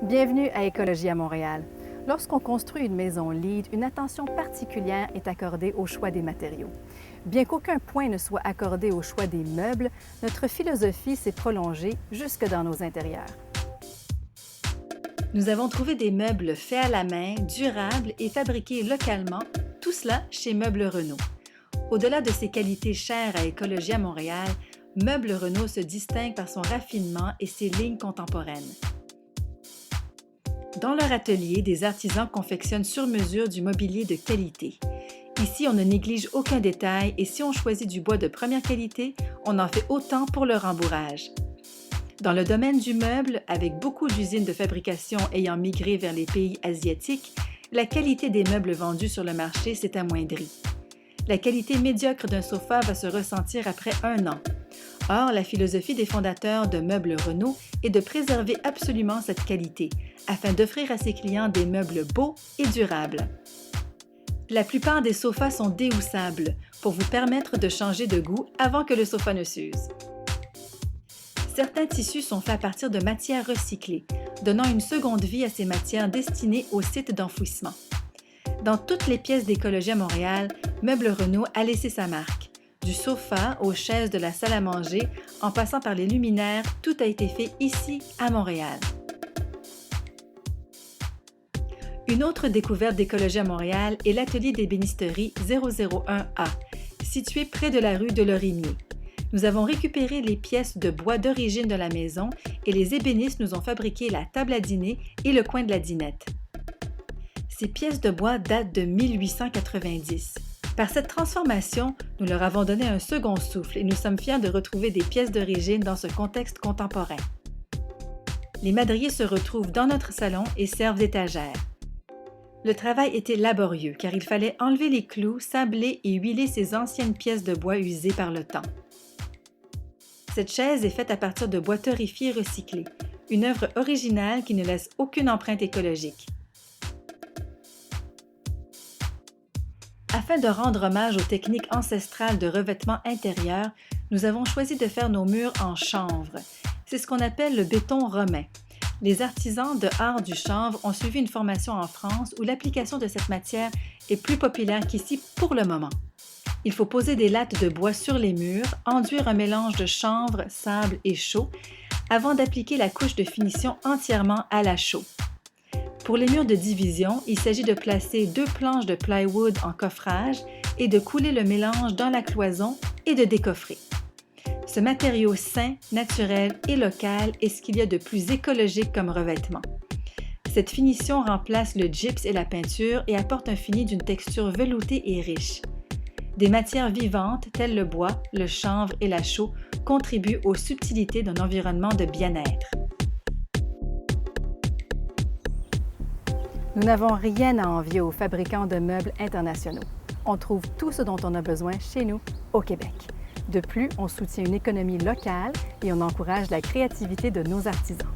Bienvenue à Écologie à Montréal. Lorsqu'on construit une maison LEED, une attention particulière est accordée au choix des matériaux. Bien qu'aucun point ne soit accordé au choix des meubles, notre philosophie s'est prolongée jusque dans nos intérieurs. Nous avons trouvé des meubles faits à la main, durables et fabriqués localement, tout cela chez Meubles Renault. Au-delà de ses qualités chères à Écologie à Montréal, Meubles Renault se distingue par son raffinement et ses lignes contemporaines. Dans leur atelier, des artisans confectionnent sur mesure du mobilier de qualité. Ici, on ne néglige aucun détail et si on choisit du bois de première qualité, on en fait autant pour le rembourrage. Dans le domaine du meuble, avec beaucoup d'usines de fabrication ayant migré vers les pays asiatiques, la qualité des meubles vendus sur le marché s'est amoindrie. La qualité médiocre d'un sofa va se ressentir après 1 an. Or, la philosophie des fondateurs de Meubles Renault est de préserver absolument cette qualité, afin d'offrir à ses clients des meubles beaux et durables. La plupart des sofas sont déhoussables pour vous permettre de changer de goût avant que le sofa ne s'use. Certains tissus sont faits à partir de matières recyclées, donnant une seconde vie à ces matières destinées aux sites d'enfouissement. Dans toutes les pièces d'Écologie à Montréal, Meubles Renault a laissé sa marque. Du sofa aux chaises de la salle à manger, en passant par les luminaires, tout a été fait ici à Montréal. Une autre découverte d'Écologie à Montréal est l'atelier d'ébénisterie 001A, situé près de la rue de Lorimier. Nous avons récupéré les pièces de bois d'origine de la maison et les ébénistes nous ont fabriqué la table à dîner et le coin de la dinette. Ces pièces de bois datent de 1890. Par cette transformation, nous leur avons donné un second souffle et nous sommes fiers de retrouver des pièces d'origine dans ce contexte contemporain. Les madriers se retrouvent dans notre salon et servent d'étagères. Le travail était laborieux car il fallait enlever les clous, sabler et huiler ces anciennes pièces de bois usées par le temps. Cette chaise est faite à partir de bois torréfié recyclé, une œuvre originale qui ne laisse aucune empreinte écologique. Afin de rendre hommage aux techniques ancestrales de revêtement intérieur, nous avons choisi de faire nos murs en chanvre. C'est ce qu'on appelle le béton romain. Les artisans de art du chanvre ont suivi une formation en France où l'application de cette matière est plus populaire qu'ici pour le moment. Il faut poser des lattes de bois sur les murs, enduire un mélange de chanvre, sable et chaux avant d'appliquer la couche de finition entièrement à la chaux. Pour les murs de division, il s'agit de placer 2 planches de plywood en coffrage et de couler le mélange dans la cloison et de décoffrer. Ce matériau sain, naturel et local est ce qu'il y a de plus écologique comme revêtement. Cette finition remplace le gypse et la peinture et apporte un fini d'une texture veloutée et riche. Des matières vivantes telles le bois, le chanvre et la chaux contribuent aux subtilités d'un environnement de bien-être. Nous n'avons rien à envier aux fabricants de meubles internationaux. On trouve tout ce dont on a besoin chez nous, au Québec. De plus, on soutient une économie locale et on encourage la créativité de nos artisans.